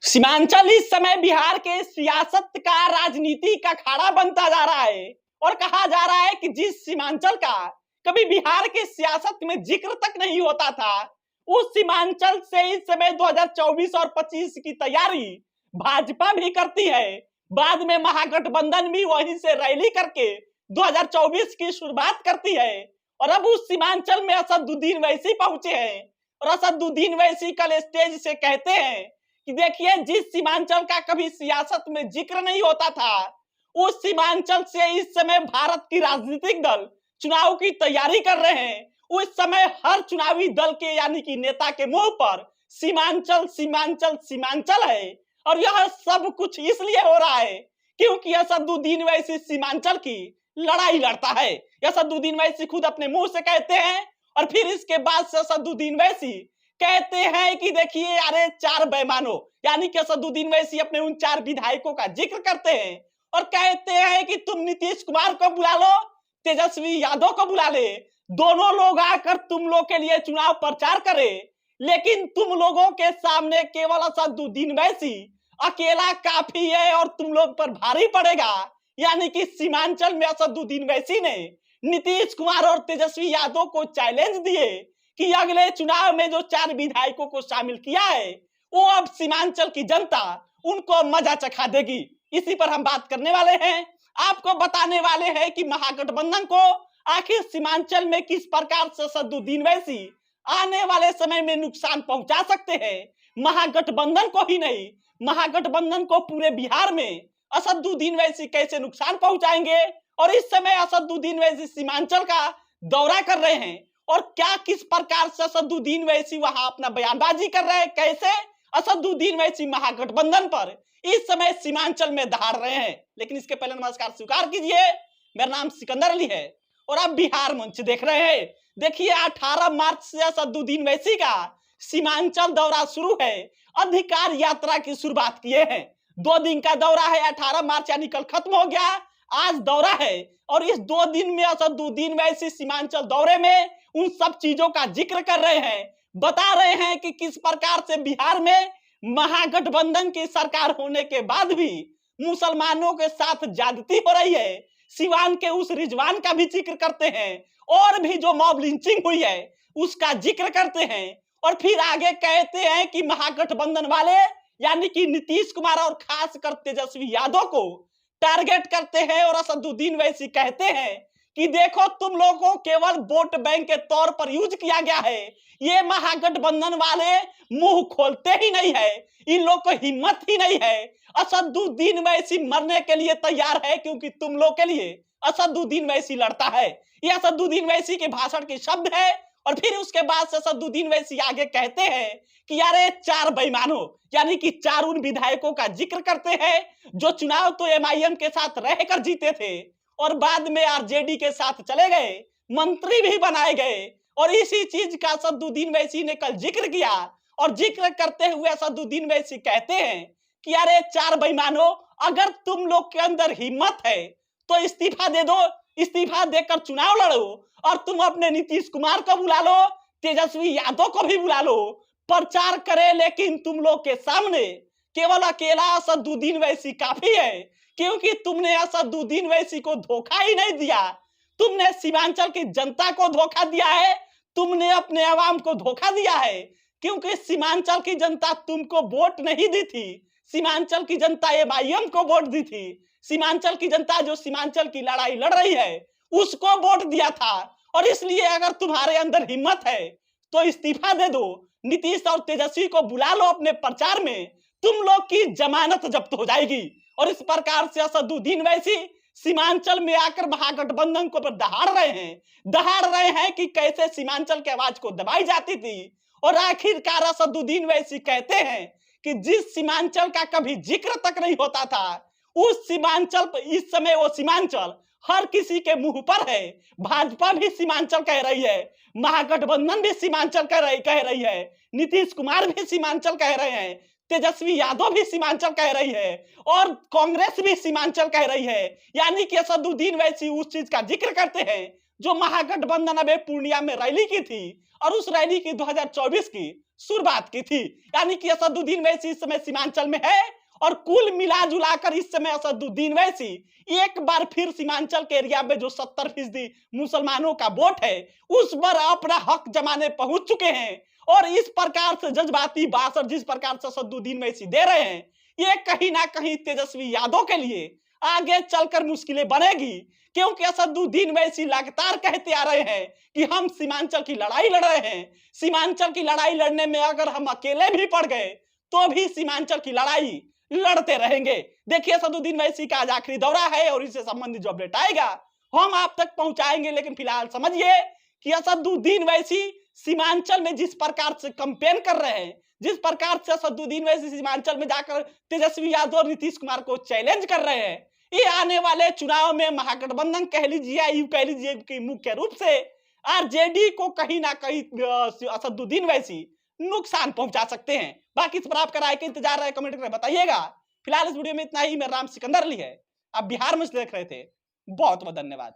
सीमांचल इस समय बिहार के सियासत का राजनीति का अखाड़ा बनता जा रहा है और कहा जा रहा है कि जिस सीमांचल का कभी बिहार के सियासत में जिक्र तक नहीं होता था, उस सीमांचल से इस समय 2024 और 25 की तैयारी भाजपा भी करती है। बाद में महागठबंधन भी वहीं से रैली करके 2024 की शुरुआत करती है और अब उस सीमांचल में असदुद्दीन वैसी पहुंचे हैं और असदुद्दीन वैसी कल स्टेज से कहते हैं कि देखिए, जिस सीमांचल का कभी सियासत में जिक्र नहीं होता था, उस सीमांचल से इस समय भारत की राजनीतिक दल चुनाव की तैयारी कर रहे हैं। उस समय हर चुनावी दल के यानी कि नेता के मुंह पर सीमांचल सीमांचल सीमांचल है और यह सब कुछ इसलिए हो रहा है क्योंकि असदुद्दीन वैसी सीमांचल की लड़ाई लड़ता है। असदुद्दीन वैसी खुद अपने मुंह से कहते हैं और फिर इसके बाद से असदुद्दीन वैसी कहते हैं कि देखिए, अरे चार बेईमानों, यानी कि असदुद्दीन वैसी अपने उन चार विधायकों का जिक्र करते हैं और कहते हैं कि तुम नीतीश कुमार को बुला लो, तेजस्वी यादव को बुला ले, दोनों लोग आकर तुम लोग के लिए चुनाव प्रचार करें, लेकिन तुम लोगों के सामने केवल असदुद्दीन वैसी अकेला काफी है और तुम लोग पर भारी पड़ेगा। यानी कि सीमांचल में असदुद्दीन वैसी ने नीतीश कुमार और तेजस्वी यादव को चैलेंज दिए कि अगले चुनाव में जो चार विधायकों को शामिल किया है, वो अब सीमांचल की जनता उनको मजा चखा देगी। इसी पर हम बात करने वाले हैं, आपको बताने वाले हैं कि महागठबंधन को आखिर सीमांचल में किस प्रकार से असदुद्दीन वैसी आने वाले समय में नुकसान पहुंचा सकते हैं। महागठबंधन को ही नहीं, महागठबंधन को पूरे बिहार में असदुद्दीन वैसी कैसे नुकसान पहुंचाएंगे और इस समय असदुद्दीन वैसी सीमांचल का दौरा कर रहे हैं और क्या किस प्रकार से असदुद्दीन वैसी वहां अपना बयानबाजी कर रहे हैं, कैसे असदुद्दीन वैसी महागठबंधन पर इस समय सीमांचल में दहाड़ रहे हैं। लेकिन इसके पहले नमस्कार स्वीकार कीजिए, मेरा नाम सिकंदर अली है और आप बिहार मंच देख रहे हैं। देखिए, 18 मार्च से असदुद्दीन वैसी का सीमांचल दौरा शुरू है। अधिकार यात्रा की शुरुआत किए हैं। 2 दिन का दौरा है, 18 मार्च यानी कल खत्म हो गया, आज दौरा है और इस 2 दिन में असदुद्दीन वैसी सीमांचल दौरे में उन सब चीजों का जिक्र कर रहे हैं, बता रहे हैं कि किस प्रकार से बिहार में महागठबंधन की सरकार होने के बाद भी मुसलमानों के साथ ज्यादती हो रही है। सिवान के उस रिजवान का भी जिक्र करते हैं और भी जो मॉब लिंचिंग हुई है उसका जिक्र करते हैं और फिर आगे कहते हैं कि महागठबंधन वाले यानी कि नीतीश कुमार और खासकर तेजस्वी यादव को टारगेट करते हैं और असदुद्दीन वैसी कहते हैं कि देखो, तुम लोगों को केवल वोट बैंक के तौर पर यूज किया गया है। ये महागठबंधन वाले मुंह खोलते ही नहीं है, इन लोग को हिम्मत ही नहीं है। असदुद्दीन वैसी मरने के लिए तैयार है क्योंकि तुम लोग के लिए असदुद्दीन वैसी लड़ता है। ये असदुद्दीन वैसी के भाषण के शब्द है और फिर उसके बाद से असदुद्दीन वैसी आगे कहते हैं कि यारे चार बेईमानों, यानी कि चार उन विधायकों का जिक्र करते हैं जो चुनाव तो एमआईएम के साथ रहकर जीते थे और बाद में आरजेडी के साथ चले गए, मंत्री भी बनाए गए और इसी चीज का असदुद्दीन वैसी ने कल जिक्र किया और जिक्र करते हुए असदुद्दीन वैसी कहते हैं कि अरे चार बेईमानों, अगर तुम लोग के अंदर हिम्मत है तो इस्तीफा दे दो, इस्तीफा देकर चुनाव लड़ो और तुम अपने नीतीश कुमार को बुला लो, तेजस्वी यादव को भी बुला लो, प्रचार करे, लेकिन तुम लोग के सामने केवल अकेला असदुद्दीन वैसी काफी है क्योंकि तुमने असदुद्दीन वैसी को धोखा ही नहीं दिया। तुमने सीमांचल की जनता को धोखा दिया है, तुमने अपने आवाम को धोखा दिया है क्योंकि सीमांचल की जनता तुमको वोट नहीं दी थी। सीमांचल की जनता एमआईएम को वोट दी थी। सीमांचल की जनता जो सीमांचल की लड़ाई लड़ रही है उसको वोट दिया था और इसलिए अगर तुम्हारे अंदर हिम्मत है तो इस्तीफा दे दो, नीतीश और तेजस्वी को बुला लो अपने प्रचार में, तुम लोग की जमानत जब्त हो जाएगी। और इस प्रकार से असदुद्दीन वैसी सीमांचल में आकर महागठबंधन को दहाड़ रहे हैं कि कैसे सीमांचल की आवाज को दबाई जाती थी और आखिरकार असदुद्दीन वैसी कहते हैं कि जिस सीमांचल का कभी जिक्र तक नहीं होता था, उस सीमांचल पर इस समय वो सीमांचल हर किसी के मुंह पर है। भाजपा भी सीमांचल कह रही है, महागठबंधन भी सीमांचल कह रही है, नीतीश कुमार भी सीमांचल कह रहे हैं, तेजस्वी यादव भी सीमांचल कह रही है और कांग्रेस भी सीमांचल कह रही है। यानी कि असदुद्दीन वैसी उस चीज का जिक्र करते हैं जो महागठबंधन अब पूर्णिया में रैली की थी और उस रैली की 2024 की शुरुआत की थी। यानी कि असदुद्दीन वैसी इस समय सीमांचल में है और कुल मिला जुला कर इस समय असदुद्दीन वैसी एक बार फिर सीमांचल के एरिया में जो 70% मुसलमानों का वोट है उस पर अपना हक जमाने पहुंच चुके हैं। और इस प्रकार से जज्बाती भाषण जिस प्रकार से असदुद्दीन वैसी दे रहे हैं, ये कहीं ना कहीं तेजस्वी यादव के लिए आगे चलकर मुश्किलें बनेगी, क्योंकि असदुद्दीन वैसी लगातार कहते आ रहे हैं कि हम सीमांचल की लड़ाई लड़ रहे हैं। सीमांचल की लड़ाई लड़ने में अगर हम अकेले भी पड़ गए तो भी सीमांचल की लड़ाई लड़ते रहेंगे। देखिए असदुद्दीन वैसी का आज आखिरी दौरा है और इससे संबंधित जो अपडेट आएगा हम आप तक पहुंचाएंगे। लेकिन फिलहाल समझिए कि असदुद्दीन वैसी सीमांचल में जिस प्रकार से कंपेन कर रहे हैं, जिस प्रकार से असदुद्दीन वैसी सीमांचल में जाकर तेजस्वी यादव और नीतीश कुमार को चैलेंज कर रहे हैं, ये आने वाले चुनाव में महागठबंधन कह लीजिए, यू कह लीजिए कि मुख्य रूप से आरजेडी को कहीं ना कहीं असदुद्दीन वैसी नुकसान पहुंचा सकते हैं। बाकी इस पर आपका राय का इंतजार है, कमेंट करके बताइएगा। फिलहाल इस वीडियो में इतना ही। मेरा नाम सिकंदर अली है, आप बिहार में देख रहे थे। बहुत बहुत धन्यवाद।